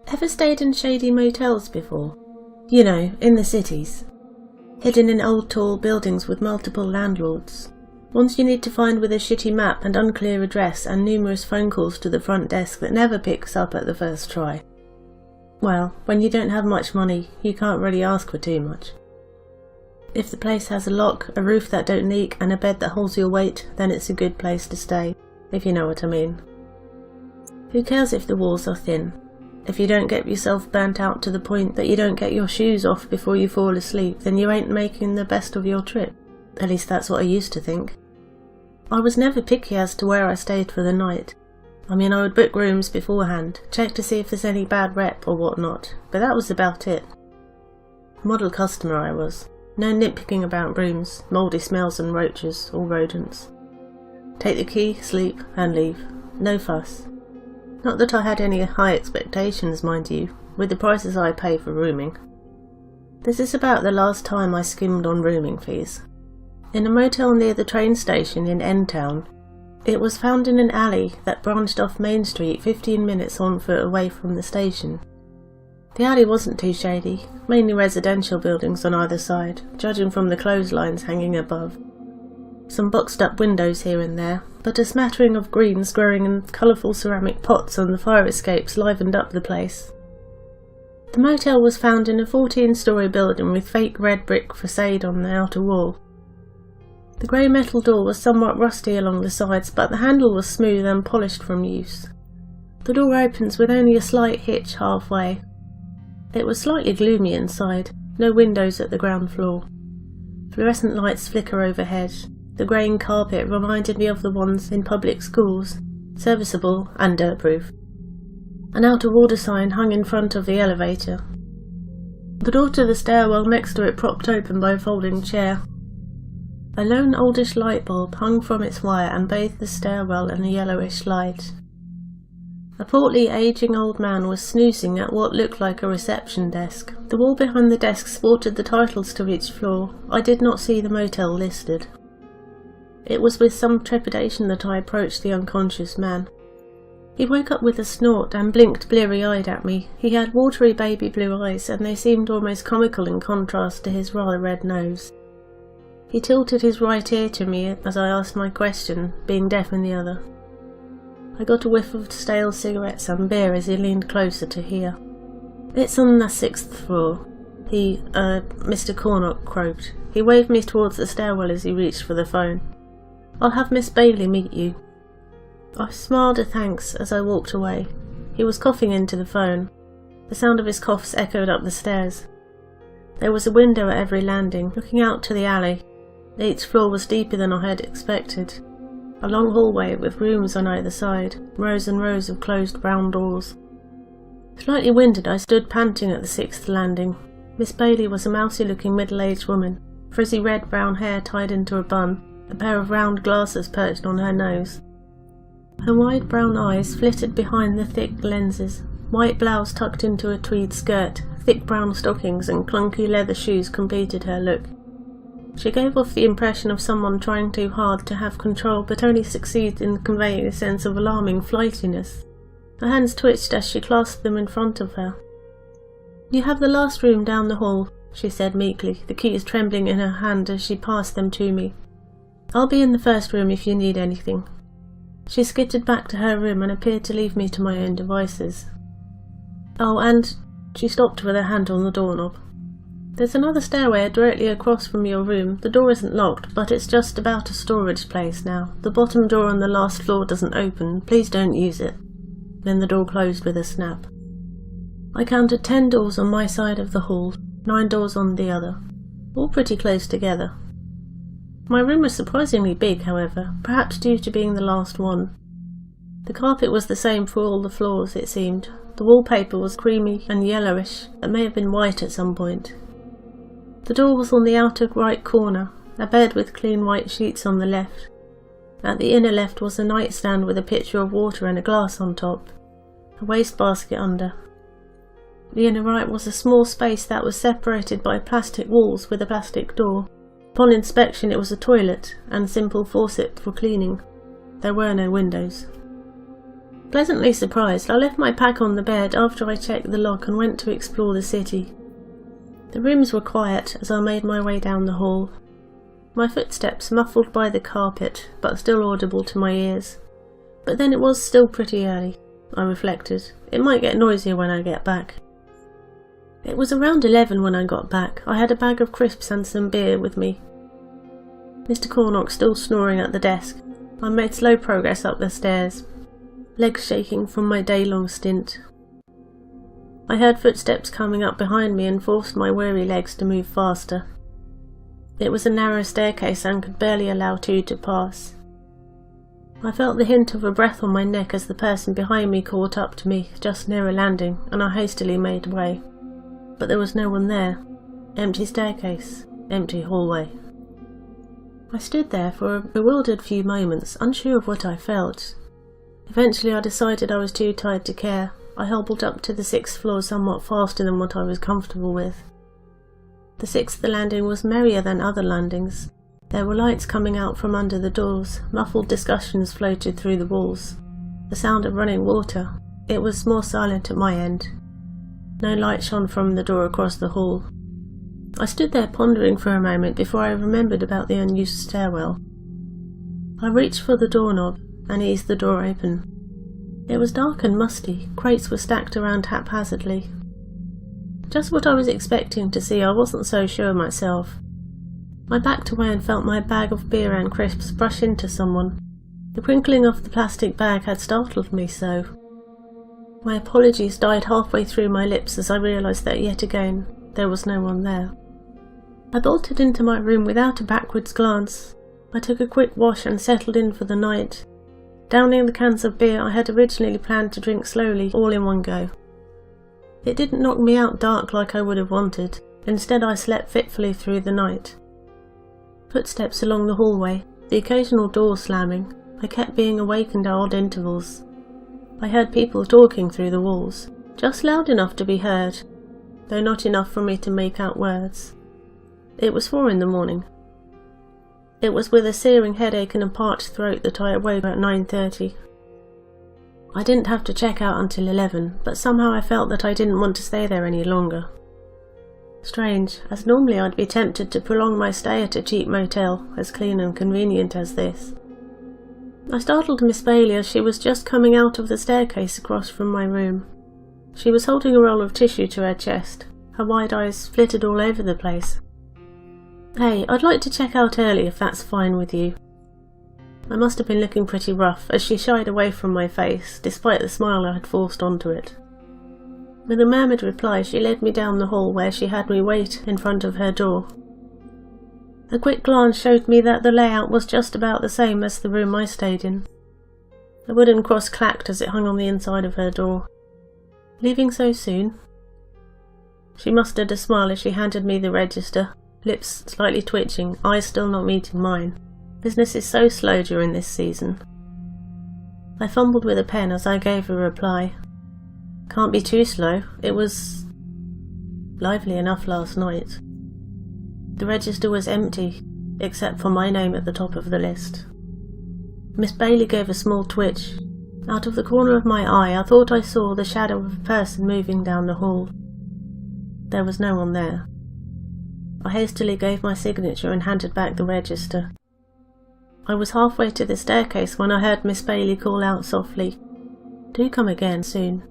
Ever stayed in shady motels before? You know, in the cities. Hidden in old tall buildings with multiple landlords. Ones you need to find with a shitty map and unclear address and numerous phone calls to the front desk that never picks up at the first try. Well, when you don't have much money, you can't really ask for too much. If the place has a lock, a roof that don't leak, and a bed that holds your weight, then it's a good place to stay, if you know what I mean. Who cares if the walls are thin? If you don't get yourself burnt out to the point that you don't get your shoes off before you fall asleep, then you ain't making the best of your trip. At least that's what I used to think. I was never picky as to where I stayed for the night. I mean, I would book rooms beforehand, check to see if there's any bad rep or whatnot, but that was about it. Model customer I was. No nitpicking about rooms, mouldy smells and roaches or rodents. Take the key, sleep, and leave. No fuss. Not that I had any high expectations, mind you, with the prices I pay for rooming. This is about the last time I skimmed on rooming fees. In a motel near the train station in N Town. It was found in an alley that branched off Main Street 15 minutes on foot away from the station. The alley wasn't too shady, mainly residential buildings on either side, judging from the clotheslines hanging above. Some boxed up windows here and there, but a smattering of greens growing in colourful ceramic pots on the fire escapes livened up the place. The motel was found in a 14-storey building with fake red brick facade on the outer wall. The grey metal door was somewhat rusty along the sides, but the handle was smooth and polished from use. The door opens with only a slight hitch halfway. It was slightly gloomy inside, no windows at the ground floor. Fluorescent lights flicker overhead. The greying carpet reminded me of the ones in public schools, serviceable and dirt-proof. An out-of-order sign hung in front of the elevator. The door to the stairwell next to it propped open by a folding chair. A lone oldish light bulb hung from its wire and bathed the stairwell in a yellowish light. A portly, ageing old man was snoozing at what looked like a reception desk. The wall behind the desk sported the titles to each floor. I did not see the motel listed. It was with some trepidation that I approached the unconscious man. He woke up with a snort and blinked bleary-eyed at me. He had watery baby blue eyes, and they seemed almost comical in contrast to his rather red nose. He tilted his right ear to me as I asked my question, being deaf in the other. I got a whiff of stale cigarettes and beer as he leaned closer to hear. "It's on the 6th floor," Mr. Cornock croaked. He waved me towards the stairwell as he reached for the phone. "I'll have Miss Bailey meet you." I smiled a thanks as I walked away. He was coughing into the phone. The sound of his coughs echoed up the stairs. There was a window at every landing, looking out to the alley. Each floor was deeper than I had expected. A long hallway with rooms on either side, rows and rows of closed brown doors. Slightly winded, I stood panting at the 6th landing. Miss Bailey was a mousy-looking middle-aged woman, frizzy red-brown hair tied into a bun, a pair of round glasses perched on her nose. Her wide brown eyes flitted behind the thick lenses. White blouse tucked into a tweed skirt, thick brown stockings and clunky leather shoes completed her look. She gave off the impression of someone trying too hard to have control but only succeeds in conveying a sense of alarming flightiness. Her hands twitched as she clasped them in front of her. "You have the last room down the hall," she said meekly, the keys trembling in her hand as she passed them to me. "I'll be in the first room if you need anything." She skittered back to her room and appeared to leave me to my own devices. "Oh, and—" she stopped with her hand on the doorknob. "There's another stairway directly across from your room. The door isn't locked, but it's just about a storage place now. The bottom door on the last floor doesn't open. Please don't use it." Then the door closed with a snap. I counted 10 doors on my side of the hall, 9 doors on the other, all pretty close together. My room was surprisingly big, however, perhaps due to being the last one. The carpet was the same for all the floors, it seemed. The wallpaper was creamy and yellowish, that may have been white at some point. The door was on the outer right corner, a bed with clean white sheets on the left. At the inner left was a nightstand with a pitcher of water and a glass on top, a wastebasket under. The inner right was a small space that was separated by plastic walls with a plastic door. Upon inspection it was a toilet and simple faucet for cleaning. There were no windows. Pleasantly surprised, I left my pack on the bed after I checked the lock and went to explore the city. The rooms were quiet as I made my way down the hall. My footsteps muffled by the carpet, but still audible to my ears. But then it was still pretty early, I reflected. It might get noisier when I get back. It was around 11 when I got back. I had a bag of crisps and some beer with me. Mr. Cornock still snoring at the desk. I made slow progress up the stairs, legs shaking from my day-long stint. I heard footsteps coming up behind me and forced my weary legs to move faster. It was a narrow staircase and could barely allow two to pass. I felt the hint of a breath on my neck as the person behind me caught up to me just near a landing, and I hastily made way. But there was no one there. Empty staircase, empty hallway. I stood there for a bewildered few moments, unsure of what I felt. Eventually I decided I was too tired to care. I hobbled up to the 6th floor somewhat faster than what I was comfortable with. The 6th landing was merrier than other landings. There were lights coming out from under the doors, muffled discussions floated through the walls. The sound of running water. It was more silent at my end. No light shone from the door across the hall. I stood there pondering for a moment before I remembered about the unused stairwell. I reached for the doorknob and eased the door open. It was dark and musty. Crates were stacked around haphazardly. Just what I was expecting to see, I wasn't so sure myself. I backed away and felt my bag of beer and crisps brush into someone. The crinkling of the plastic bag had startled me so. My apologies died halfway through my lips as I realised that yet again there was no one there. I bolted into my room without a backwards glance. I took a quick wash and settled in for the night, downing the cans of beer I had originally planned to drink slowly, all in one go. It didn't knock me out dark like I would have wanted. Instead I slept fitfully through the night. Footsteps along the hallway, the occasional door slamming. I kept being awakened at odd intervals. I heard people talking through the walls, just loud enough to be heard, though not enough for me to make out words. It was 4 in the morning. It was with a searing headache and a parched throat that I awoke at 9:30. I didn't have to check out until 11, but somehow I felt that I didn't want to stay there any longer. Strange, as normally I'd be tempted to prolong my stay at a cheap motel, as clean and convenient as this. I startled Miss Bailey as she was just coming out of the staircase across from my room. She was holding a roll of tissue to her chest. Her wide eyes flitted all over the place. "Hey, I'd like to check out early if that's fine with you." I must have been looking pretty rough as she shied away from my face, despite the smile I had forced onto it. With a murmured reply, she led me down the hall where she had me wait in front of her door. A quick glance showed me that the layout was just about the same as the room I stayed in. The wooden cross clacked as it hung on the inside of her door. "Leaving so soon?" She mustered a smile as she handed me the register, lips slightly twitching, eyes still not meeting mine. Business is so slow during this season. I fumbled with a pen as I gave a reply. Can't be too slow. It was lively enough last night. The register was empty, except for my name at the top of the list. Miss Bailey gave a small twitch. Out of the corner of my eye, I thought I saw the shadow of a person moving down the hall. There was no one there. I hastily gave my signature and handed back the register. I was halfway to the staircase when I heard Miss Bailey call out softly, "Do come again soon."